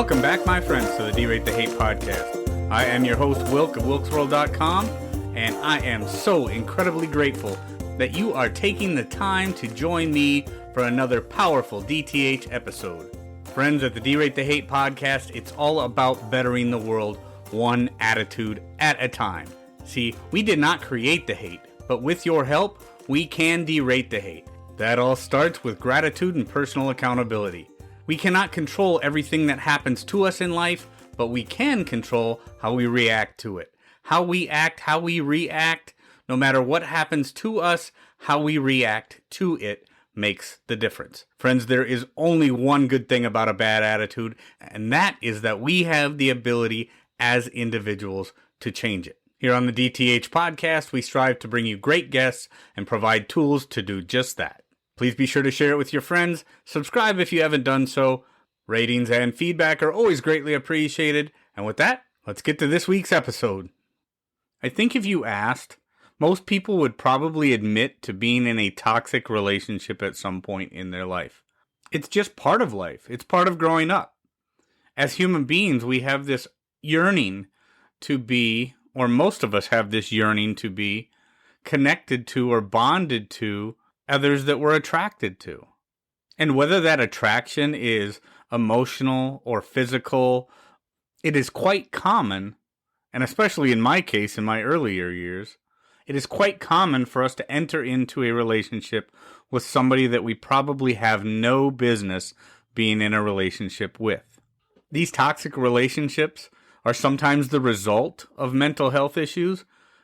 Welcome back, my friends, to the D-Rate the Hate podcast. I am your host, Wilk of WilksWorld.com, and I am so incredibly grateful that you are taking the time to join me for another powerful DTH episode. Friends, at the D-Rate the Hate podcast, it's all about bettering the world one attitude at a time. See, we did not create the hate, but with your help, we can derate the hate. That all starts with gratitude and personal accountability. We cannot control everything that happens to us in life, but we can control how we react to it. How we act, how we react, no matter what happens to us, how we react to it makes the difference. Friends, there is only one good thing about a bad attitude, and that is that we have the ability as individuals to change it. Here on the DTH podcast, we strive to bring you great guests and provide tools to do just that. Please be sure to share it with your friends. Subscribe if you haven't done so. Ratings and feedback are always greatly appreciated. And with that, let's get to this week's episode. I think if you asked, most people would probably admit to being in a toxic relationship at some point in their life. It's just part of life. It's part of growing up. As human beings, we have this yearning to be, or most of us have this yearning to be, connected to or bonded to others that we're attracted to. And whether that attraction is emotional or physical, it is quite common, and especially in my case, in my earlier years, it is quite common for us to enter into a relationship with somebody that we probably have no business being in a relationship with. These toxic relationships are sometimes the result of mental health issues.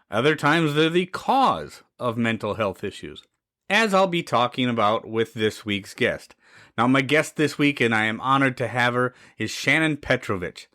Other times they're the cause of mental health issues, as I'll be talking about with this week's guest. Now, my guest this week, and I am honored to have her, is Shannon Petrovich.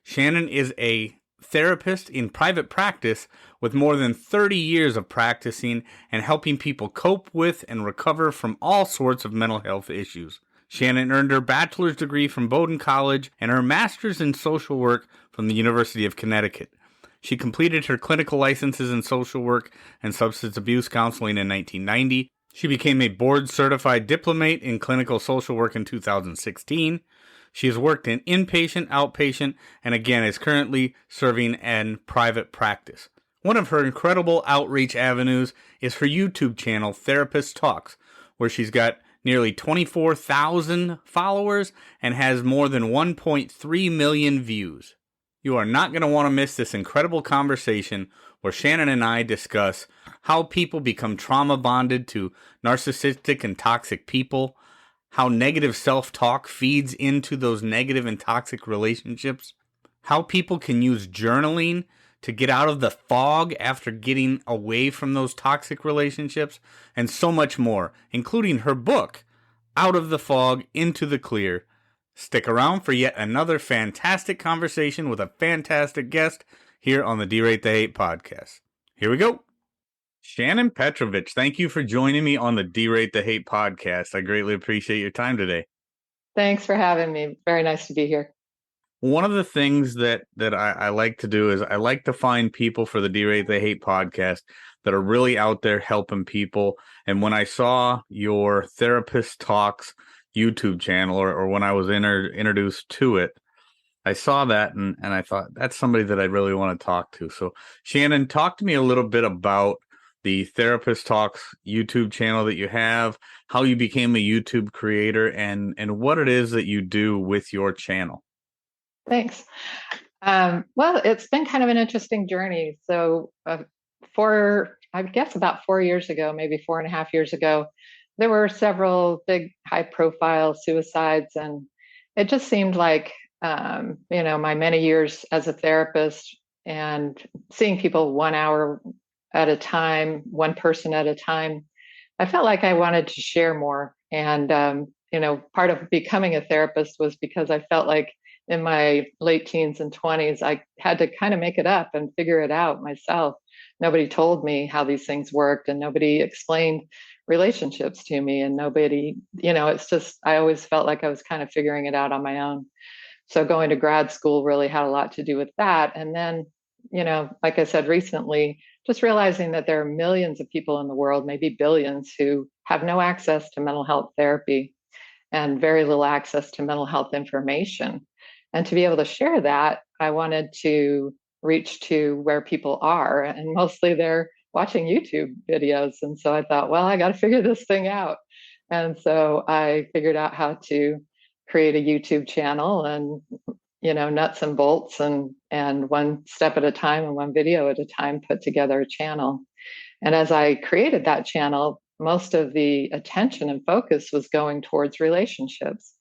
Shannon is a therapist in private practice with more than 30 years of practicing and helping people cope with and recover from all sorts of mental health issues. Shannon earned her bachelor's degree from Bowdoin College and her master's in social work from the University of Connecticut. She completed her clinical licenses in social work and substance abuse counseling in 1990. She became a board-certified diplomate in clinical social work in 2016. She has worked in inpatient, outpatient, and again is currently serving in private practice. One of her incredible outreach avenues is her YouTube channel, Therapist Talks, where she's got nearly 24,000 followers and has more than 1.3 million views. You are not going to want to miss this incredible conversation where Shannon and I discuss how people become trauma bonded to narcissistic and toxic people, how negative self-talk feeds into those negative and toxic relationships, how people can use journaling to get out of the fog after getting away from those toxic relationships, and so much more, including her book, Out of the Fog, Into the Clear. Stick around for yet another fantastic conversation with a fantastic guest here on the D-Rate the Hate podcast. Here we go. Shannon Petrovich, thank you for joining me on the D-Rate the Hate podcast. I greatly appreciate your time today. Thanks for having me. Very nice to be here. One of the things that I like to do is I like to find people for the D-Rate the Hate podcast that are really out there helping people. And when I saw your Therapist Talks YouTube channel, or when I was introduced to it, I saw that and I thought, that's somebody that I really want to talk to. So Shannon, talk to me a little bit about the Therapist Talks YouTube channel that you have, how you became a YouTube creator, and what it is that you do with your channel. Thanks. Well, it's been kind of an interesting journey. So I guess about 4 years ago, maybe 4.5 years ago, there were several big high-profile suicides, and it just seemed like, my many years as a therapist and seeing people 1 hour at a time, one person at a time, I felt like I wanted to share more. And, part of becoming a therapist was because I felt like in my late teens and 20s, I had to kind of make it up and figure it out myself. Nobody told me how these things worked, and nobody explained relationships to me, and nobody, it's just, I always felt like I was kind of figuring it out on my own. So going to grad school really had a lot to do with that. And then, like I said recently, just realizing that there are millions of people in the world, maybe billions, who have no access to mental health therapy and very little access to mental health information. And to be able to share that, I wanted to reach to where people are, and mostly they're watching YouTube videos. And so I thought, well, I got to figure this thing out. And so I figured out how to create a YouTube channel, and nuts and bolts, and one step at a time and one video at a time, put together a channel. And as I created that channel, most of the attention and focus was going towards relationships.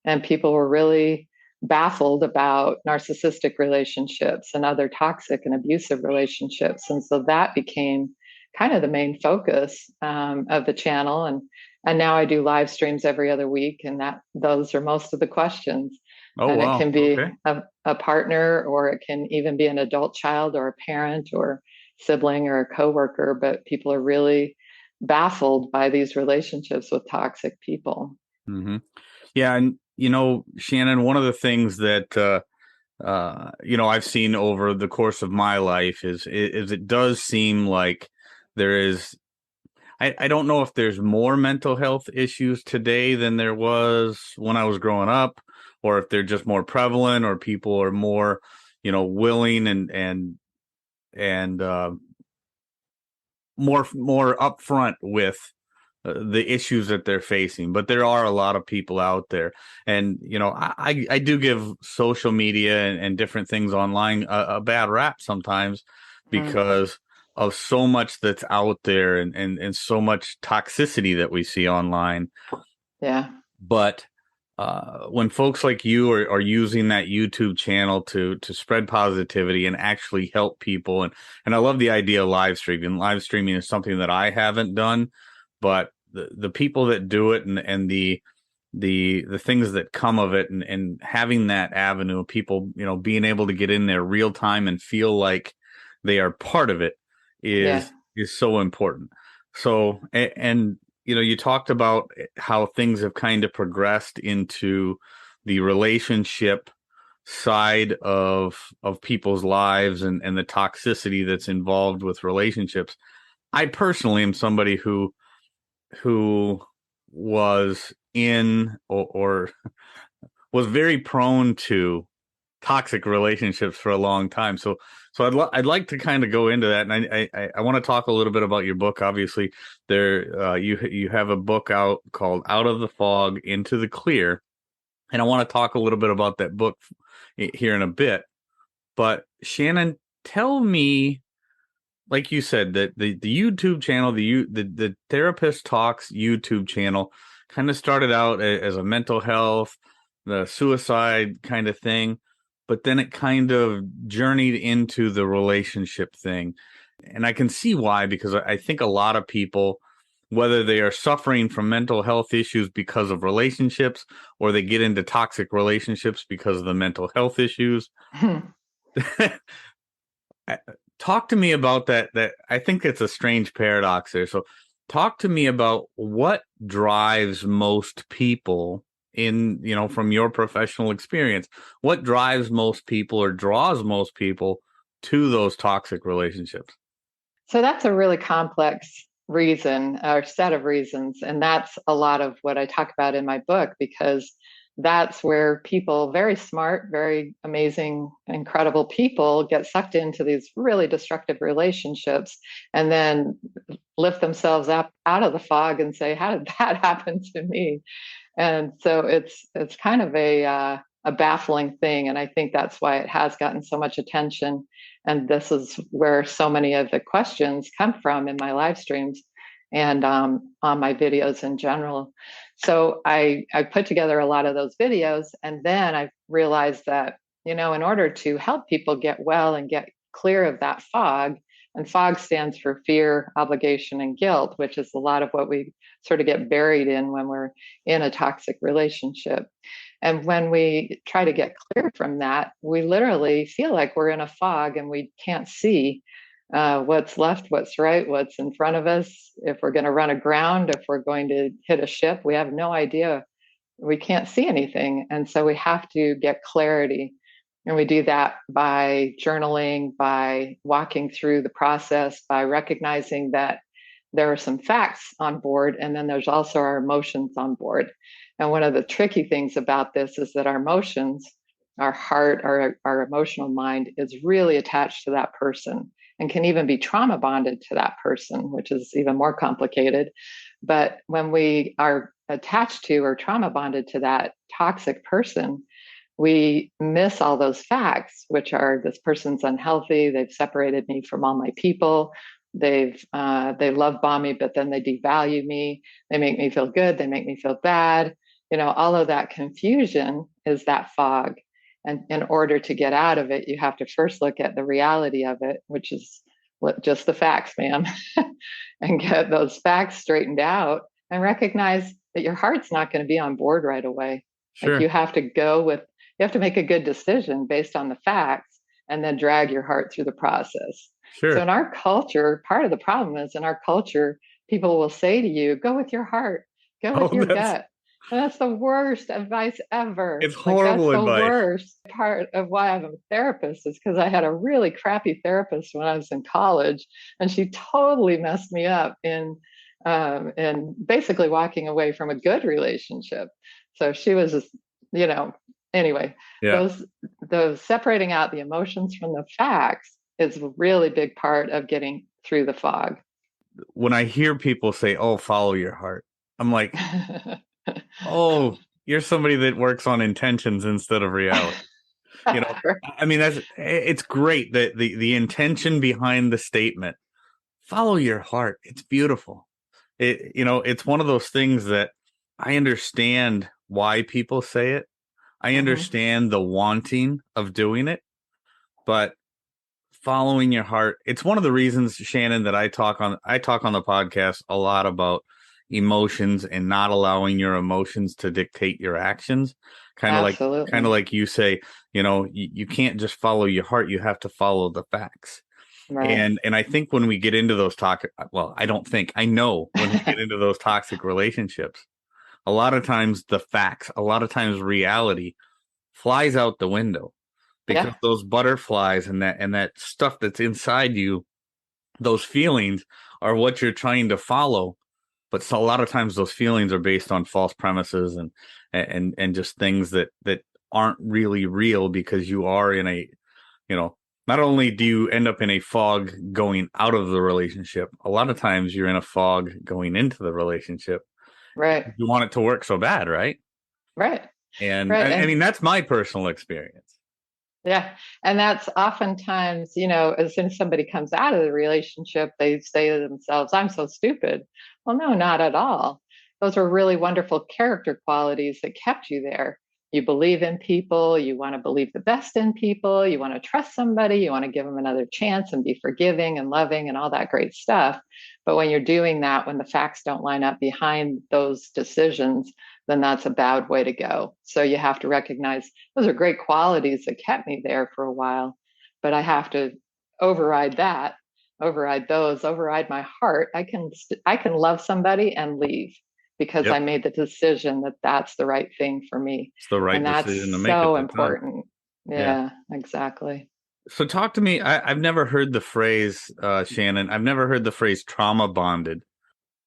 And people were really baffled about narcissistic relationships and other toxic and abusive relationships. And so that became kind of the main focus of the channel. And now I do live streams every other week, and those are most of the questions. Oh, And it wow. can be Okay. a partner, or it can even be an adult child or a parent or sibling or a coworker. But people are really baffled by these relationships with toxic people. Mm-hmm. Yeah. And, Shannon, one of the things that, I've seen over the course of my life is it does seem like there is, I don't know if there's more mental health issues today than there was when I was growing up, or if they're just more prevalent, or people are more, willing and more upfront with the issues that they're facing. But there are a lot of people out there, and I do give social media and different things online a bad rap sometimes, Mm, because of so much that's out there, and so much toxicity that we see online. yeah. But when folks like you are using that YouTube channel to spread positivity and actually help people, and I love the idea of live streaming. Live streaming is something that I haven't done, but the people that do it, and the things that come of it, and having that avenue of people, being able to get in there real time and feel like they are part of it Yeah. is so important. So, and you talked about how things have kind of progressed into the relationship side of people's lives, and the toxicity that's involved with relationships. I personally am somebody who was in, or was very prone to toxic relationships for a long time. So I'd like to kind of go into that, and I want to talk a little bit about your book. Obviously, you have a book out called Out of the Fog Into the Clear, and I want to talk a little bit about that book here in a bit. But Shannon, tell me, like you said, that the YouTube channel, the Therapist Talks YouTube channel, kind of started out as a mental health, the suicide kind of thing, but then it kind of journeyed into the relationship thing. And I can see why, because I think a lot of people, whether they are suffering from mental health issues because of relationships, or they get into toxic relationships because of the mental health issues, talk to me about that. I think it's a strange paradox there. So talk to me about what drives most people in, from your professional experience, what drives most people or draws most people to those toxic relationships? So that's a really complex reason, or set of reasons. And that's a lot of what I talk about in my book, because that's where people, very smart, very amazing, incredible people, get sucked into these really destructive relationships, and then lift themselves up out of the fog and say, how did that happen to me? And so it's kind of a baffling thing, and I think that's why it has gotten so much attention. And this is where so many of the questions come from in my live streams, and on my videos in general. So I put together a lot of those videos, and then I realized that, in order to help people get well and get clear of that fog, and fog stands for fear, obligation, and guilt, which is a lot of what we sort of get buried in when we're in a toxic relationship. And when we try to get clear from that, we literally feel like we're in a fog and we can't see what's left, what's right, what's in front of us. If we're going to run aground, if we're going to hit a ship, we have no idea. We can't see anything. And so we have to get clarity. And we do that by journaling, by walking through the process, by recognizing that there are some facts on board, and then there's also our emotions on board. And one of the tricky things about this is that our emotions our heart, our emotional mind is really attached to that person and can even be trauma bonded to that person, which is even more complicated. But when we are attached to or trauma bonded to that toxic person, we miss all those facts, which are this person's unhealthy. They've separated me from all my people. They love bomb me, but then they devalue me. They make me feel good. They make me feel bad. All of that confusion is that fog. And in order to get out of it, you have to first look at the reality of it, which is just the facts, ma'am, and get those facts straightened out and recognize that your heart's not going to be on board right away. Like Sure. you have to make a good decision based on the facts and then drag your heart through the process. So Sure. in our culture, part of the problem is in our culture, people will say to you, go with your heart, go Oh, with your gut. And that's the worst advice ever. it's Like that's horrible the advice. worst part of why I'm a therapist is because I had a really crappy therapist when I was in college, and she totally messed me up in basically walking away from a good relationship. So she was just, you know, anyway, Yeah. those separating out the emotions from the facts is a really big part of getting through the fog. When I hear people say, "Oh, follow your heart," I'm like, "Oh, you're somebody that works on intentions instead of reality." You know, I mean, it's great that the intention behind the statement, "Follow your heart." It's beautiful. It's one of those things that I understand why people say it. I Mhm. understand the wanting of doing it, but following your heart, it's one of the reasons, Shannon, that I talk on the podcast a lot about emotions and not allowing your emotions to dictate your actions. Kind of Absolutely. like you say, you can't just follow your heart, you have to follow the facts. Right. And I think when we get into those toxic, well, I don't think, I know when we get into those toxic relationships, a lot of times the facts, a lot of times reality flies out the window because Yeah. those butterflies and that stuff that's inside you, those feelings are what you're trying to follow. But so a lot of times those feelings are based on false premises and just things that aren't really real because you are in a, you know, not only do you end up in a fog going out of the relationship, a lot of times you're in a fog going into the relationship. Right. You want it to work so bad, right? Right. And Right. I And mean, that's my personal experience. yeah. And that's oftentimes, as soon as somebody comes out of the relationship, they say to themselves, I'm so stupid. Well, no, not at all. Those are really wonderful character qualities that kept you there. You believe in people, you want to believe the best in people, you want to trust somebody, you want to give them another chance and be forgiving and loving and all that great stuff. But when you're doing that, when the facts don't line up behind those decisions, then that's a bad way to go. So you have to recognize those are great qualities that kept me there for a while, but I have to override that, override my heart. I can love somebody and leave because I Yep. made the decision that that's the right thing for me, It's the right and that's decision to make at so the time. important. Yeah. Yeah, exactly. So talk to me. I've never heard the phrase, Shannon. I've never heard the phrase trauma bonded.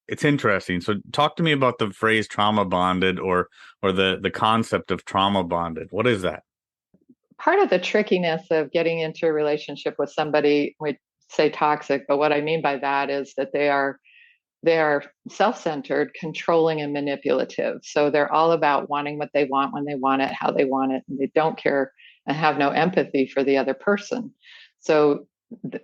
It's interesting. So talk to me about the phrase trauma bonded or the concept of trauma bonded. What is that? Part of the trickiness of getting into a relationship with somebody, we say toxic, but what I mean by that is that they're self-centered, controlling, and manipulative. So they're all about wanting what they want when they want it, how they want it, and they don't care and have no empathy for the other person. So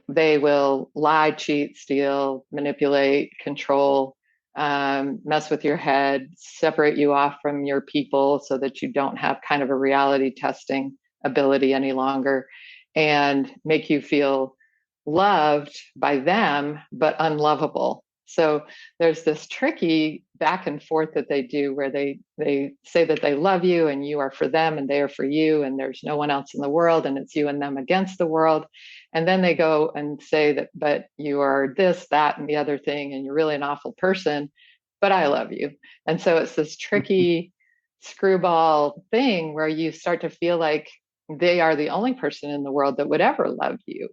they will lie, cheat, steal, manipulate, control, mess with your head, separate you off from your people so that you don't have kind of a reality testing ability any longer, and make you feel loved by them, but unlovable. So there's this tricky back and forth that they do where they say that they love you and you are for them and they are for you and there's no one else in the world and it's you and them against the world. And then they go and say that, but you are this, that, and the other thing, and you're really an awful person, but I love you. And so it's this tricky screwball thing where you start to feel like they are the only person in the world that would ever love you.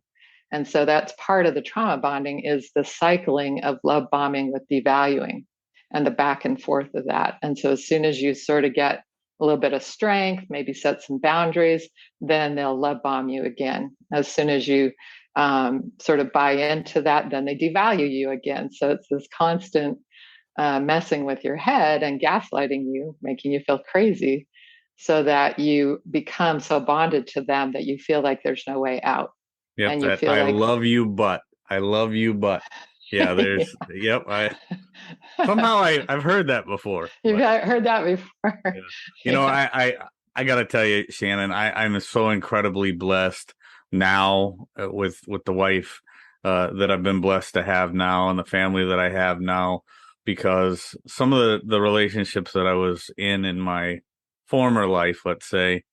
And so that's part of the trauma bonding is the cycling of love bombing with devaluing and the back and forth of that. And so as soon as you sort of get a little bit of strength, maybe set some boundaries, then they'll love bomb you again. As soon as you sort of buy into that, then they devalue you again. So it's this constant messing with your head and gaslighting you, making you feel crazy, so that you become so bonded to them that you feel like there's no way out. Yep, And you that feel I like, love you, but I love you, but yeah, yeah. yep, I've heard that before, You've but heard that before. yeah. You know, Yeah. I gotta tell you, Shannon, I'm so incredibly blessed now with the wife that I've been blessed to have now and the family that I have now, because some of the relationships that I was in my former life, let's say,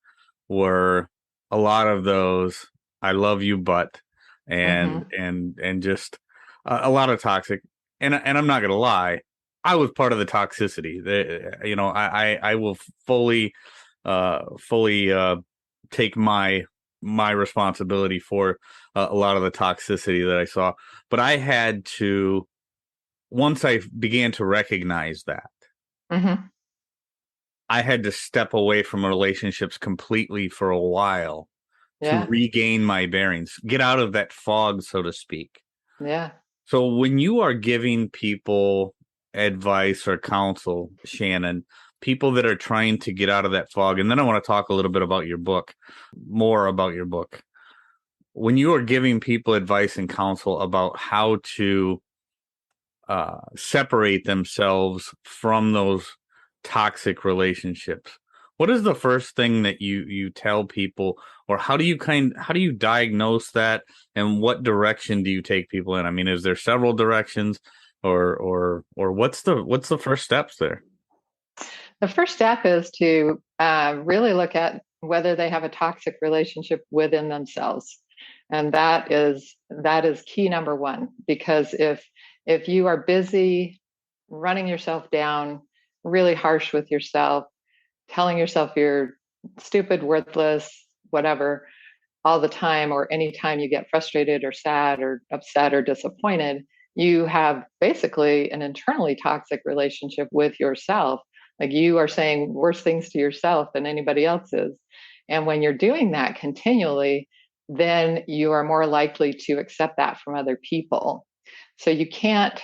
were a lot of those I love you, but Mm-hmm. and just a lot of toxic. And I'm not gonna lie, I was part of the toxicity. You know, I will fully take my responsibility for a lot of the toxicity that I saw. But I had to, once I began to recognize that, Mm-hmm. I had to step away from relationships completely for a while to Yeah. regain my bearings, get out of that fog, so to speak. Yeah. So when you are giving people advice or counsel, Shannon, people that are trying to get out of that fog, and then I want to talk a little bit about your book, more about your book. When you are giving people advice and counsel about how to separate themselves from those toxic relationships, what is the first thing that you tell people, or how do you diagnose that, and what direction do you take people in? I mean, is there several directions, or what's the first steps there? The first step is to really look at whether they have a toxic relationship within themselves, and that is key number one. Because if you are busy running yourself down, really harsh with yourself, telling yourself you're stupid, worthless, whatever, all the time, or anytime you get frustrated or sad or upset or disappointed, you have basically an internally toxic relationship with yourself. Like, you are saying worse things to yourself than anybody else is. And when you're doing that continually, then you are more likely to accept that from other people. So you can't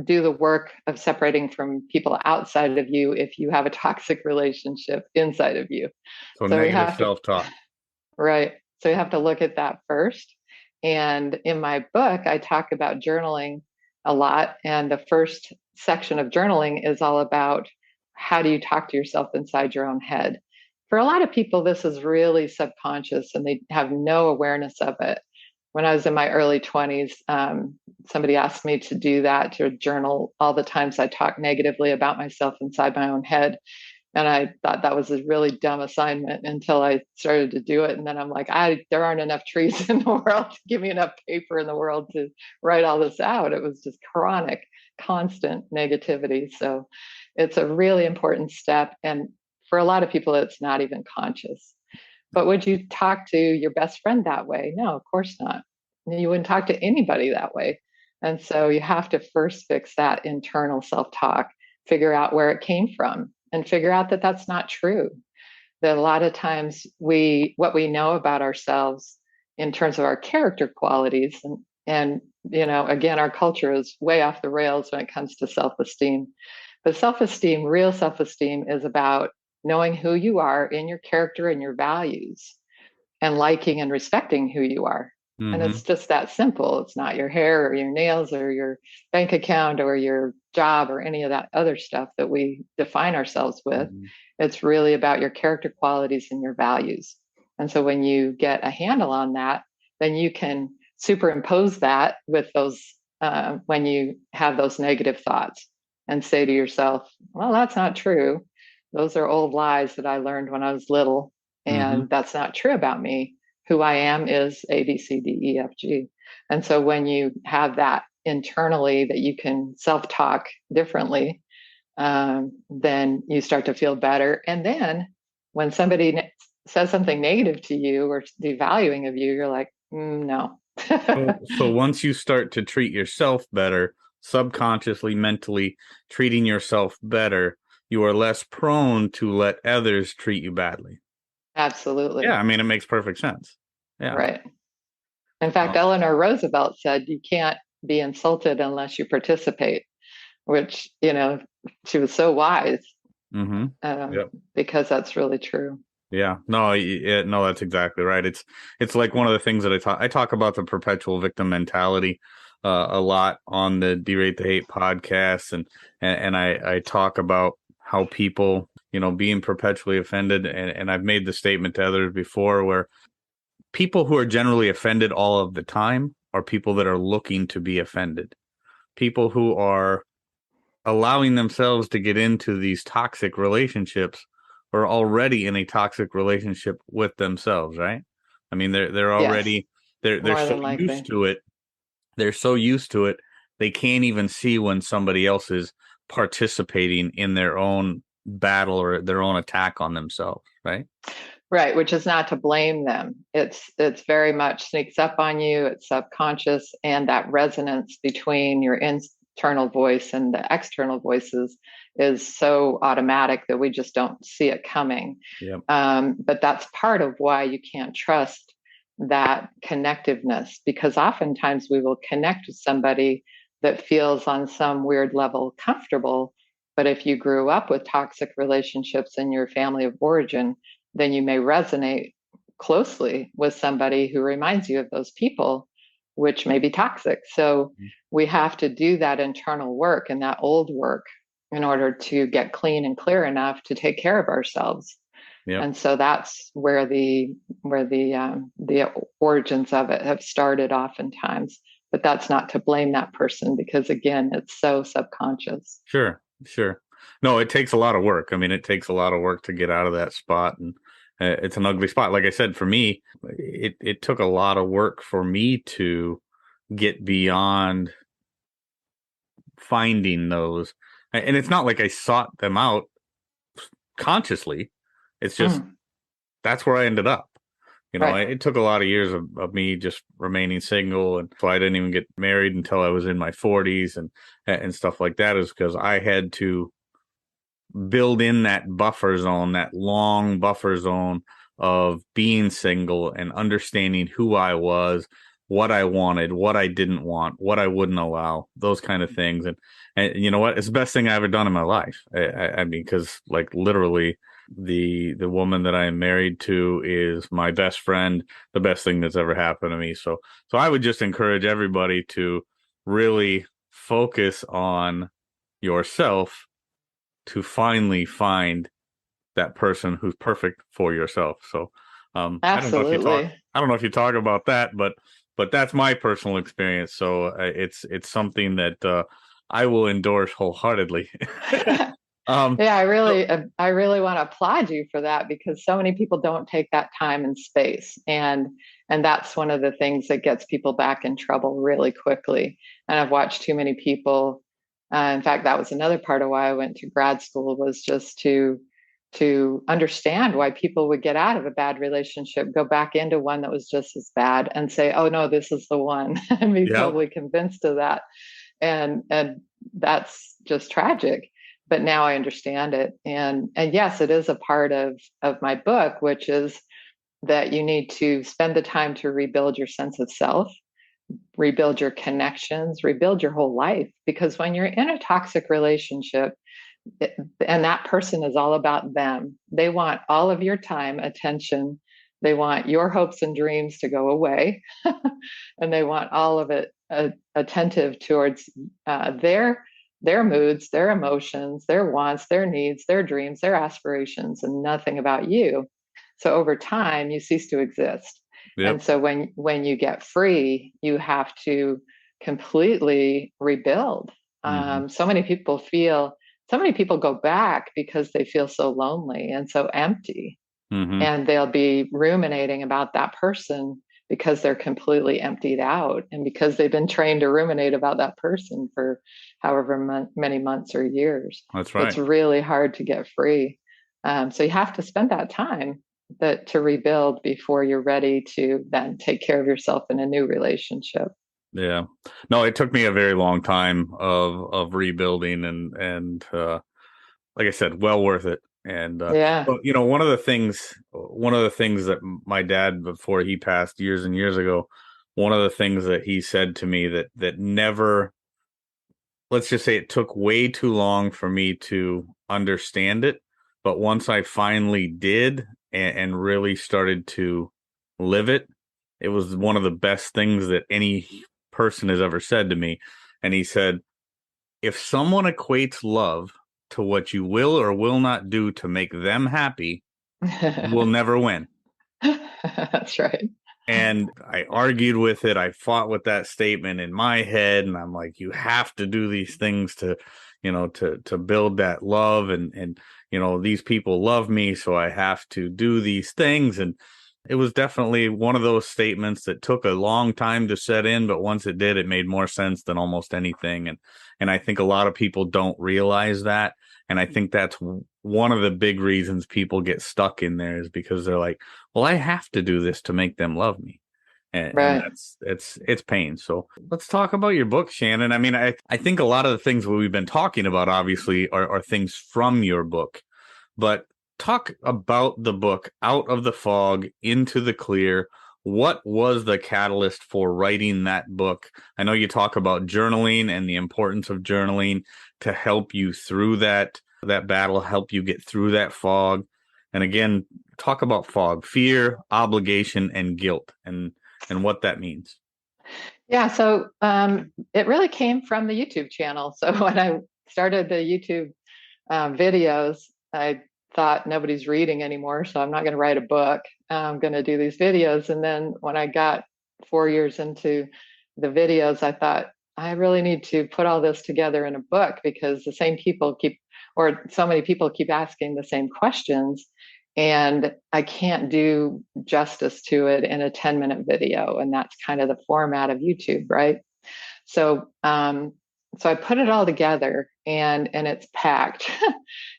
do the work of separating from people outside of you if you have a toxic relationship inside of you. So So we negative have to, self-talk. right. So you have to look at that first. And in my book, I talk about journaling a lot. And the first section of journaling is all about how do you talk to yourself inside your own head. For a lot of people, this is really subconscious and they have no awareness of it. When I was in my early 20s, somebody asked me to do that, to journal all the times I talk negatively about myself inside my own head. And I thought that was a really dumb assignment until I started to do it. And then I'm like, there aren't enough trees in the world to give me enough paper in the world to write all this out. It was just chronic, constant negativity. So it's a really important step. And for a lot of people, it's not even conscious. But would you talk to your best friend that way? No, of course not. You wouldn't talk to anybody that way. And so you have to first fix that internal self talk, figure out where it came from, and figure out that that's not true. That a lot of times what we know about ourselves in terms of our character qualities, and again, our culture is way off the rails when it comes to self-esteem. But self-esteem, real self-esteem, is about knowing who you are in your character and your values, and liking and respecting who you are. And Mm-hmm. it's just that simple. It's not your hair or your nails or your bank account or your job or any of that other stuff that we define ourselves with. Mm-hmm. It's really about your character qualities and your values. And so when you get a handle on that, then you can superimpose that with those, when you have those negative thoughts, and say to yourself, well, that's not true. Those are old lies that I learned when I was little. Mm-hmm. And that's not true about me. Who I am is A, B, C, D, E, F, G. And so when you have that internally, that you can self talk differently, then you start to feel better. And then when somebody says something negative to you or devaluing of you, you're like, no. So once you start to treat yourself better, subconsciously, mentally treating yourself better, you are less prone to let others treat you badly. Absolutely. Yeah, I mean, it makes perfect sense. Yeah. Right. In fact, Eleanor Roosevelt said you can't be insulted unless you participate, which, she was so wise, Mm-hmm. Yep. because that's really true. Yeah. No, no, that's exactly right. It's like one of the things that I talk about the perpetual victim mentality a lot on the Derate the Hate podcast, and I talk about how people, being perpetually offended, and I've made the statement to others before where people who are generally offended all of the time are people that are looking to be offended. People who are allowing themselves to get into these toxic relationships are already in a toxic relationship with themselves, right? I mean, they're Yes, already they're more so than used likely. to it. They're so used to it, they can't even see when somebody else is participating in their own battle or their own attack on themselves, right? Right, which is not to blame them. It's very much sneaks up on you. It's subconscious, and that resonance between your internal voice and the external voices is so automatic that we just don't see it coming. Yep. But that's part of why you can't trust that connectiveness, because oftentimes we will connect with somebody that feels on some weird level comfortable. But if you grew up with toxic relationships in your family of origin, then you may resonate closely with somebody who reminds you of those people, which may be toxic. So we have to do that internal work and that old work in order to get clean and clear enough to take care of ourselves. Yep. And so that's where the origins of it have started oftentimes. But that's not to blame that person, because again, it's so subconscious. Sure. No, it takes a lot of work. I mean, it takes a lot of work to get out of that spot, and it's an ugly spot. Like I said, for me, it took a lot of work for me to get beyond finding those. And it's not like I sought them out consciously. It's just that's where I ended up. Right. It took a lot of years of me just remaining single, and so I didn't even get married until I was in my 40s and stuff like that, is because I had to build in that buffer zone, that long buffer zone of being single and understanding who I was, what I wanted, what I didn't want, what I wouldn't allow, those kind of things. And you know what? It's the best thing I ever done in my life. I mean, because like literally the woman that I am married to is my best friend, the best thing that's ever happened to me. So I would just encourage everybody to really focus on yourself to finally find that person who's perfect for yourself. So I don't know if Absolutely. you talk about that, but that's my personal experience. So it's something that I will endorse wholeheartedly. Yeah, I really want to applaud you for that, because so many people don't take that time and space, and that's one of the things that gets people back in trouble really quickly. And I've watched too many people. In fact, that was another part of why I went to grad school, was just to understand why people would get out of a bad relationship, go back into one that was just as bad, and say, "Oh no, this is the one," and be Yep. totally convinced of that. And that's just tragic. But now I understand it. And yes, it is a part of my book, which is that you need to spend the time to rebuild your sense of self, rebuild your connections, rebuild your whole life. Because when you're in a toxic relationship, and that person is all about them, they want all of your time, attention. They want your hopes and dreams to go away, and they want all of it attentive towards their moods, their emotions, their wants, their needs, their dreams, their aspirations, and nothing about you. So over time, you cease to exist. And Yep. so when you get free, you have to completely rebuild. Mm-hmm. So many people go back because they feel so lonely and so empty, Mm-hmm. and they'll be ruminating about that person because they're completely emptied out, and because they've been trained to ruminate about that person for however many months or years. That's So it's right. really hard to get free. So you have to spend that time to rebuild before you're ready to then take care of yourself in a new relationship. Yeah. No, it took me a very long time of rebuilding and like I said, well worth it. And Yeah. but, one of the things that my dad, before he passed years and years ago, one of the things that he said to me that never, let's just say, it took way too long for me to understand it, but once I finally did and really started to live it, it was one of the best things that any person has ever said to me. And he said, if someone equates love to what you will or will not do to make them happy, you will never win. That's right. And I argued with it. I fought with that statement in my head, and I'm like, you have to do these things to, to build that love, and these people love me, so I have to do these things. And it was definitely one of those statements that took a long time to set in, but once it did, it made more sense than almost anything. And I think a lot of people don't realize that. And I think that's one of the big reasons people get stuck in there, is because they're like, well, I have to do this to make them love me. And Right. it's pain. So let's talk about your book, Shannon. I mean, I think a lot of the things that we've been talking about, obviously, are things from your book, but talk about the book, Out of the Fog into the Clear. What was the catalyst for writing that book? I know you talk about journaling and the importance of journaling to help you through that battle, help you get through that fog. And again, talk about fog, fear, obligation, and guilt, and what that means. Yeah. So it really came from the YouTube channel. So when I started the YouTube videos, I thought nobody's reading anymore, so I'm not going to write a book. I'm going to do these videos. And then when I got 4 years into the videos, I thought I really need to put all this together in a book, because the same people keep, or so many people keep asking the same questions, and I can't do justice to it in a 10-minute video. And that's kind of the format of YouTube, right? So, so I put it all together, and it's packed.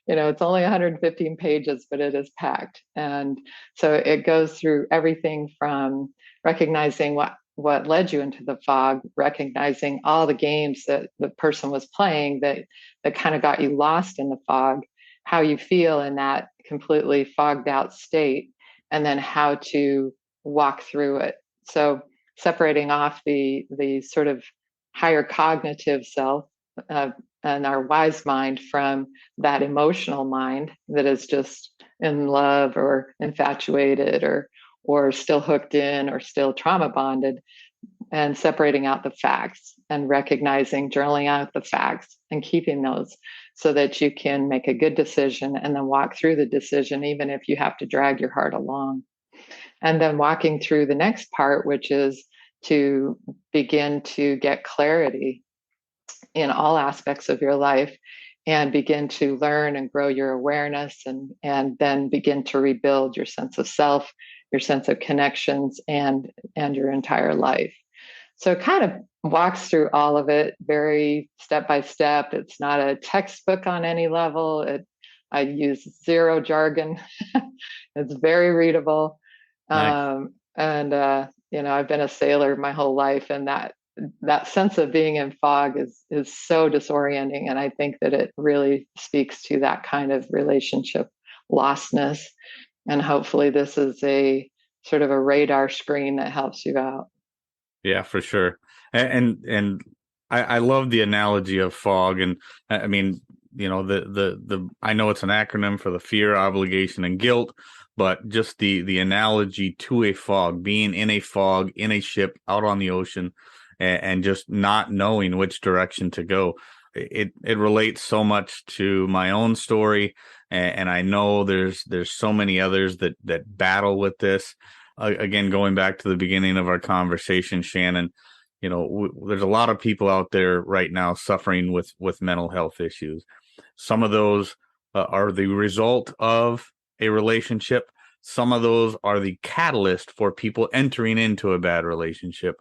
It's only 115 pages, but it is packed. And so it goes through everything from recognizing what led you into the fog, recognizing all the games that the person was playing that kind of got you lost in the fog, how you feel in that completely fogged out state, and then how to walk through it. So separating off the sort of higher cognitive self, and our wise mind, from that emotional mind that is just in love or infatuated or still hooked in or still trauma bonded, and separating out the facts and recognizing, journaling out the facts and keeping those, so that you can make a good decision and then walk through the decision, even if you have to drag your heart along. And then walking through the next part, which is to begin to get clarity in all aspects of your life, and begin to learn and grow your awareness, and then begin to rebuild your sense of self, your sense of connections, and your entire life. So it kind of walks through all of it very step by step. It's not a textbook on any level. I use zero jargon. It's very readable. Nice. And I've been a sailor my whole life, and that sense of being in fog is so disorienting. And I think that it really speaks to that kind of relationship lostness. And hopefully this is a sort of a radar screen that helps you out. Yeah, for sure. And I love the analogy of fog. And I mean, the I know it's an acronym for the fear, obligation, and guilt, but just the analogy to a fog, being in a fog, in a ship out on the ocean, and just not knowing which direction to go. It relates so much to my own story, and I know there's so many others that battle with this. Again, going back to the beginning of our conversation, Shannon, there's a lot of people out there right now suffering with mental health issues. Some of those are the result of a relationship. Some of those are the catalyst for people entering into a bad relationship.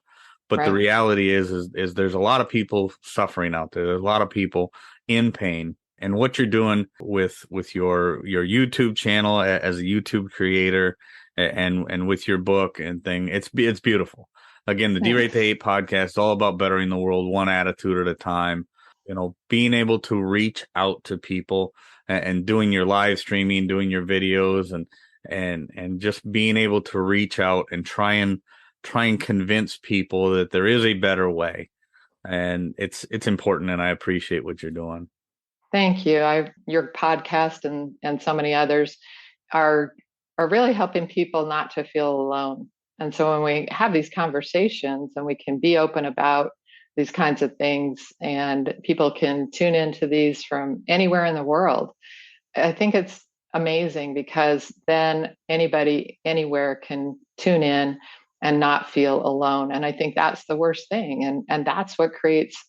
But the Right. reality is there's a lot of people suffering out there. There's a lot of people in pain. And what you're doing with your YouTube channel as a YouTube creator, and with your book and thing, it's beautiful. Again, the D-Rate Thanks. the Hate podcast is all about bettering the world one attitude at a time. Being able to reach out to people and doing your live streaming, doing your videos, and just being able to reach out and try and convince people that there is a better way. And it's important, and I appreciate what you're doing. Thank you. Your podcast and so many others are really helping people not to feel alone. And so when we have these conversations and we can be open about these kinds of things, and people can tune into these from anywhere in the world, I think it's amazing, because then anybody anywhere can tune in and not feel alone. And I think that's the worst thing. And that's what creates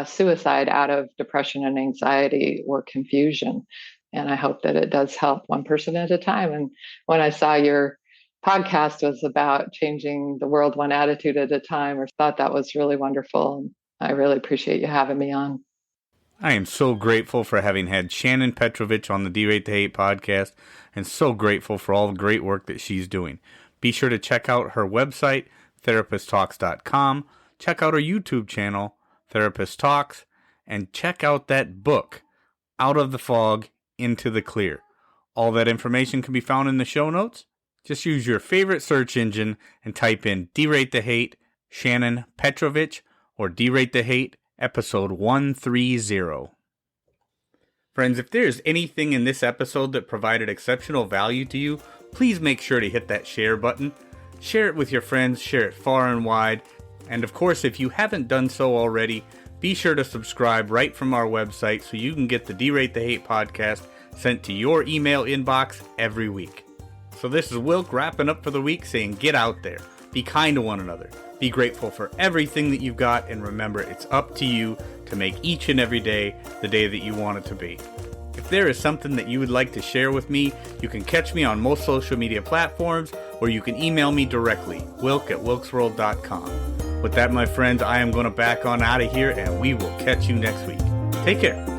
suicide out of depression and anxiety or confusion. And I hope that it does help one person at a time. And when I saw your podcast was about changing the world one attitude at a time, I thought that was really wonderful. And I really appreciate you having me on. I am so grateful for having had Shannon Petrovich on the D-Rate the Hate podcast, and so grateful for all the great work that she's doing. Be sure to check out her website, therapisttalks.com. Check out her YouTube channel, Therapist Talks, and check out that book, Out of the Fog, Into the Clear. All that information can be found in the show notes. Just use your favorite search engine and type in D-Rate the Hate, Shannon Petrovich, or D-Rate the Hate, episode 130. Friends, if there's anything in this episode that provided exceptional value to you, please make sure to hit that share button. Share it with your friends, share it far and wide. And of course, if you haven't done so already, be sure to subscribe right from our website so you can get the D-Rate the Hate podcast sent to your email inbox every week. So this is Wilk wrapping up for the week, saying get out there, be kind to one another, be grateful for everything that you've got, and remember, it's up to you to make each and every day the day that you want it to be. If there is something that you would like to share with me, you can catch me on most social media platforms, or you can email me directly, wilk@wilksworld.com. With that, my friends, I am going to back on out of here, and we will catch you next week. Take care.